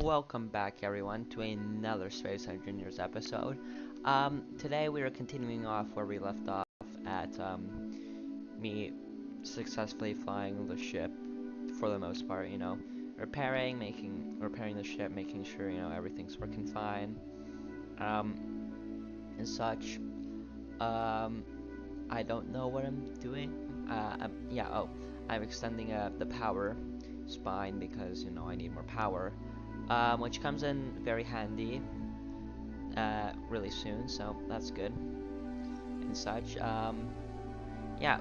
Welcome back, everyone, to another Space Engineers episode. Today we are continuing off where we left off at me successfully flying the ship for the most part. Repairing the ship, making sure everything's working fine, and such. Um, I don't know what I'm doing. I'm extending the power spine because I need more power, which comes in very handy really soon, so that's good and such. Yeah,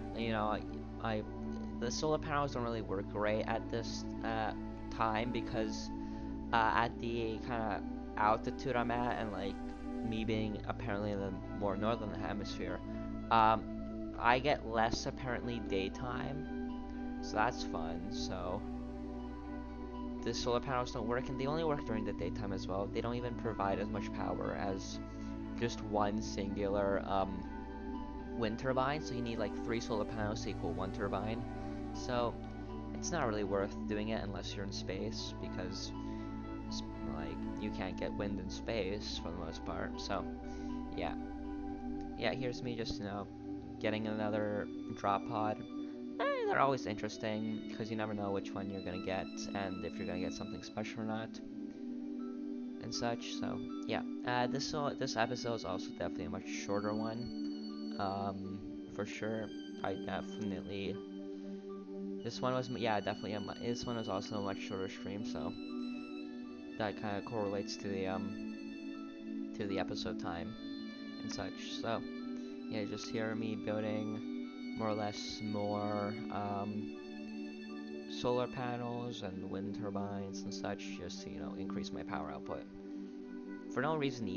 I the solar panels don't really work great at this time because at the kind of altitude I'm at and like me being apparently in the more northern hemisphere, um, I get less apparently daytime, so that's fun. So the solar panels don't work, and they only work during the daytime as well. They don't even provide as much power as just one singular wind turbine, so you need like 3 solar panels to equal one turbine. So it's not really worth doing it unless you're in space because like you can't get wind in space for the most part. So yeah, yeah. Here's me just getting another drop pod. They're always interesting because you never know which one you're gonna get and if you're gonna get something special or not and such. So yeah, this episode is also definitely a much shorter one. For sure. I definitely this one was yeah definitely this one was also a much shorter stream, so that kind of correlates to the episode time and such. So yeah, just hear me building more or less more solar panels and wind turbines and such, just to, increase my power output. For no reason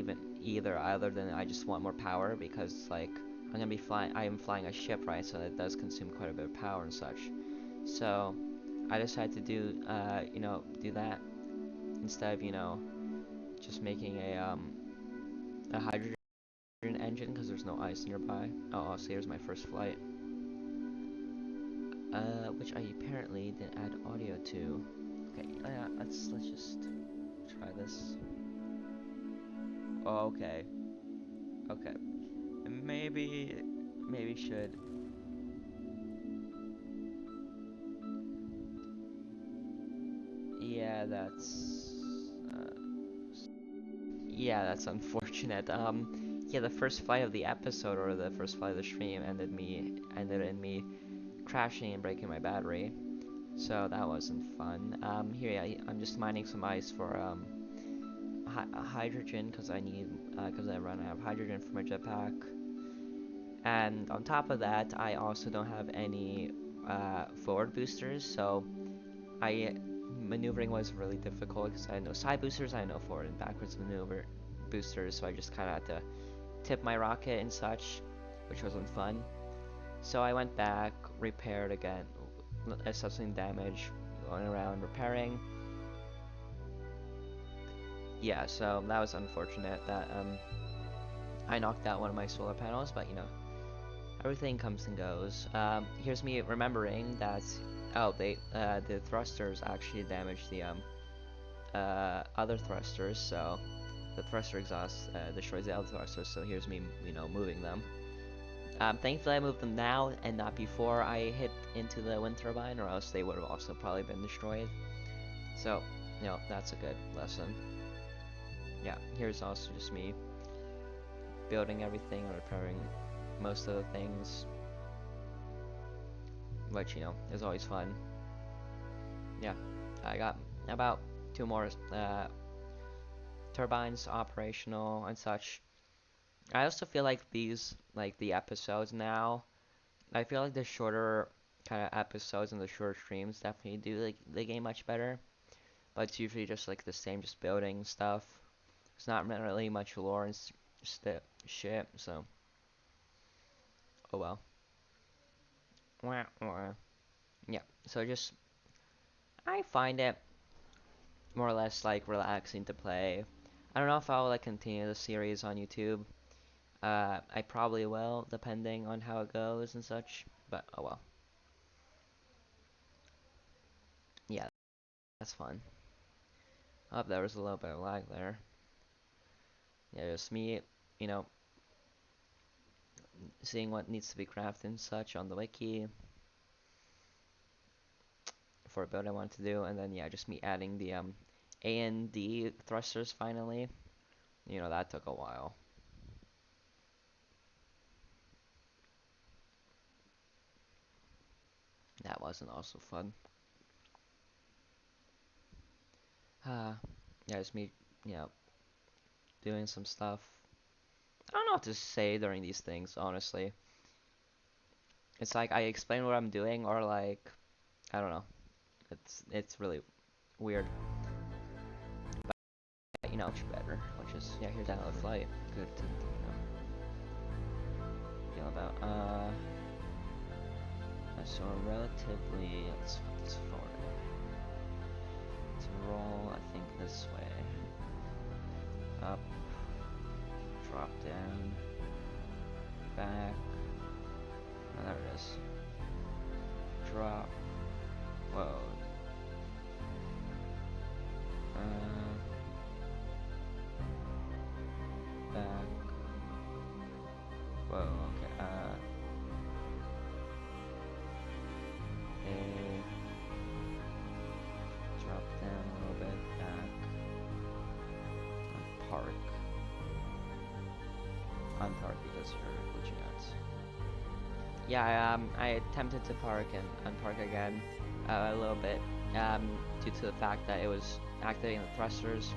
either other than I just want more power because like I am flying a ship, right? So it does consume quite a bit of power and such. So I decided to do that instead of, just making a hydrogen engine because there's no ice nearby. Oh, also here's my first flight. Which I apparently didn't add audio to. Okay, let's just try this. Oh, okay. Okay. Maybe should. Yeah, uh, that's unfortunate. Yeah, the first flight of the episode or the first flight of the stream ended in me crashing and breaking my battery. So that wasn't fun. Here, yeah, I'm just mining some ice for hydrogen because because I run out of hydrogen for my jetpack. And on top of that, I also don't have any forward boosters, so I maneuvering was really difficult because I had no side boosters, I had no forward and backwards maneuver boosters, so I just kind of had to tip my rocket and such, which wasn't fun. So I went back, repaired again, assessing damage, going around repairing. Yeah, so that was unfortunate that I knocked out one of my solar panels, but everything comes and goes. Here's me remembering that the thrusters actually damaged the other thrusters, so the thruster exhaust destroys the other thrusters. So here's me, moving them. Thankfully, I moved them now and not before I hit into the wind turbine, or else they would have also probably been destroyed. So, that's a good lesson. Yeah, here's also just me building everything and repairing most of the things, which is always fun. Yeah, I got about 2 more turbines operational and such. I also feel like the episodes now, I feel like the shorter kind of episodes and the shorter streams definitely do like the game much better. But it's usually just like the same, just building stuff. It's not really much lore and shit. So, oh well. Wah, wah. Yeah. So just I find it more or less like relaxing to play. I don't know if I'll like continue the series on YouTube. I probably will, depending on how it goes and such. But oh well. Yeah, that's fun. Oh, there was a little bit of lag there. Yeah, just me, you know, seeing what needs to be crafted and such on the wiki for a build I wanted to do, and then yeah, just me adding the A and D thrusters finally. You know, that took a while. That wasn't also fun. Yeah, just me, you know, doing some stuff. I don't know what to say during these things, honestly. It's like I explain what I'm doing, or like I don't know. It's really weird. But you know, much better. Which is yeah, here's another flight. Good to feel about. So relatively, let's put this forward. Let's roll. I think this way. Up, drop down, back. Oh, there it is. Drop. Whoa. Back. Whoa. Okay. A. Drop down a little bit. Back. Unpark. Unpark because you're glitching out. Yeah, I attempted to park and unpark again a little bit due to the fact that it was activating the thrusters.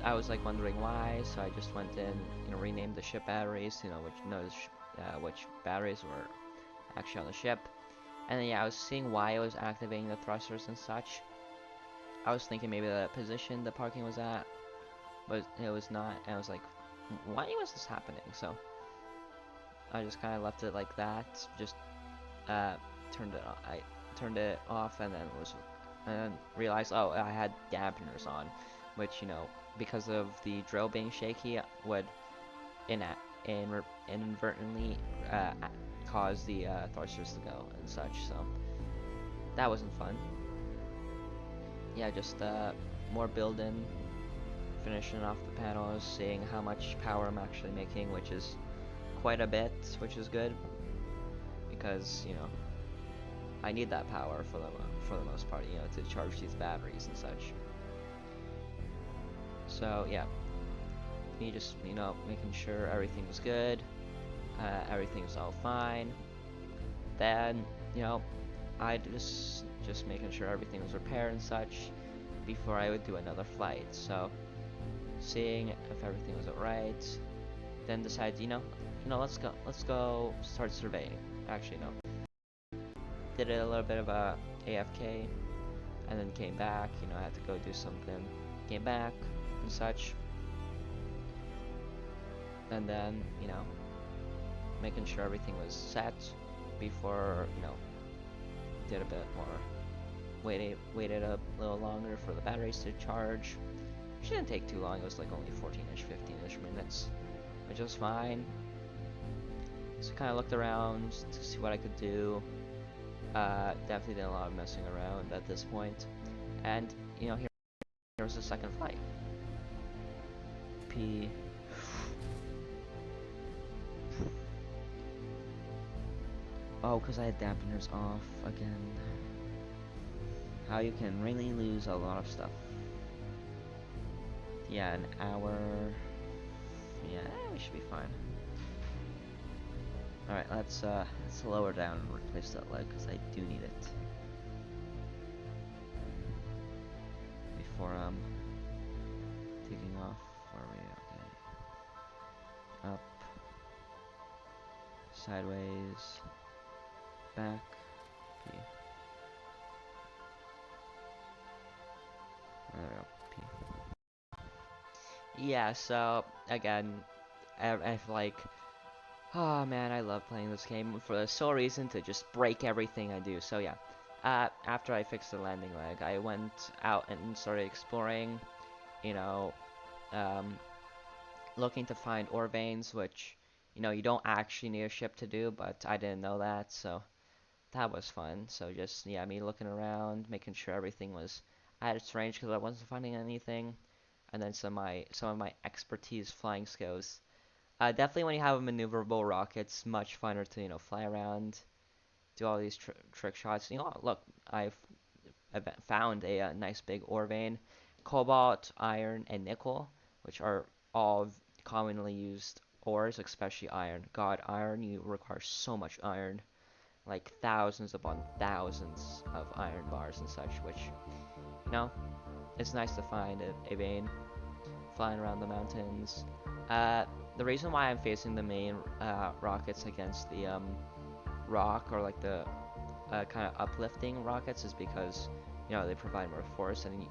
I was like wondering why, so I just went in, you know, renamed the ship batteries, you know, which batteries were actually on the ship. And then yeah, I was seeing why it was activating the thrusters and such. I was thinking maybe the position the parking was at, but it was not. And I was like, why was this happening? So I just kind of left it like that. Just uh, I turned it off and then realized, oh, I had dampeners on, which you know, because of the drill being shaky, would in inadvertently cause the thrusters to go and such. So that wasn't fun. Yeah, just more building, finishing off the panels, seeing how much power I'm actually making, which is quite a bit, which is good because you know I need that power for the most part, you know, to charge these batteries and such. So yeah, me just you know making sure everything was good, everything was all fine. Then you know I just making sure everything was repaired and such before I would do another flight. So seeing if everything was alright, then decide let's go start surveying. Actually no, did a little bit of a AFK and then came back. You know I had to go do something. Came back and such, and then you know making sure everything was set before you know did a bit more. Waited a little longer for the batteries to charge. It didn't take too long. It was like only 14ish, 15ish minutes, which was fine. So kind of looked around to see what I could do. Definitely did a lot of messing around at this point, and you know here was the second flight. P. Oh, because I had dampeners off again. How you can really lose a lot of stuff. Yeah, an hour. Yeah, we should be fine. Alright, let's lower down and replace that leg because I do need it. Before taking off. Where are we? Okay. Up. Sideways. Back. P. There we go. P. Yeah, so again, I like oh man, I love playing this game for the sole reason to just break everything I do. So yeah, after I fixed the landing leg, I went out and started exploring, you know, um, looking to find ore veins, which, you know, you don't actually need a ship to do, but I didn't know that, so that was fun. So just, yeah, me looking around, making sure everything was I had its range because I wasn't finding anything, and then some of my expertise flying skills. Definitely when you have a maneuverable rocket, it's much funner to fly around, do all these trick shots. Look, I've found a nice big ore vein, cobalt, iron, and nickel, which are all commonly used ores, especially iron. God, iron, you require so much iron, like thousands upon thousands of iron bars and such, which, you know, it's nice to find a vein flying around the mountains. Uh, the reason why I'm facing the main rockets against the rock or like the kind of uplifting rockets is because they provide more force, and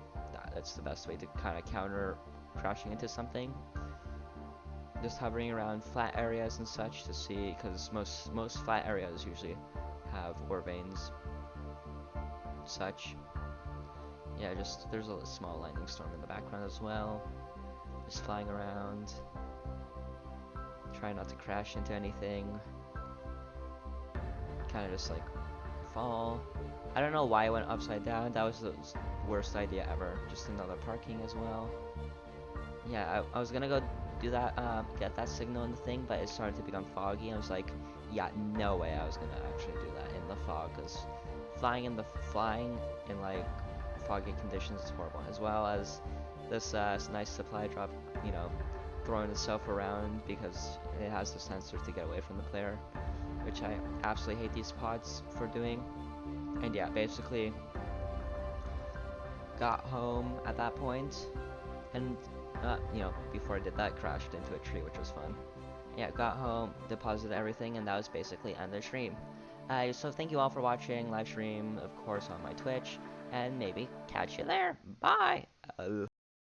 that's the best way to kind of counter crashing into something. Just hovering around flat areas and such to see, because most flat areas usually have ore veins, such. Yeah, just there's a small lightning storm in the background as well. Just flying around, trying not to crash into anything. Kind of just like fall. I don't know why I went upside down. That was the worst idea ever. Just another parking as well. Yeah, I was gonna go do that, get that signal in the thing, but it started to become foggy. I was like, yeah, no way I was gonna actually do that in the fog, because flying in like foggy conditions is horrible. As well as this nice supply drop, you know, throwing itself around because it has the sensor to get away from the player, which I absolutely hate these pods for doing. And yeah, basically got home at that point, and before I did that, crashed into a tree, which was fun. Yeah, got home, deposited everything, and that was basically end the stream. So thank you all for watching live stream, of course, on my Twitch, and maybe catch you there. Bye.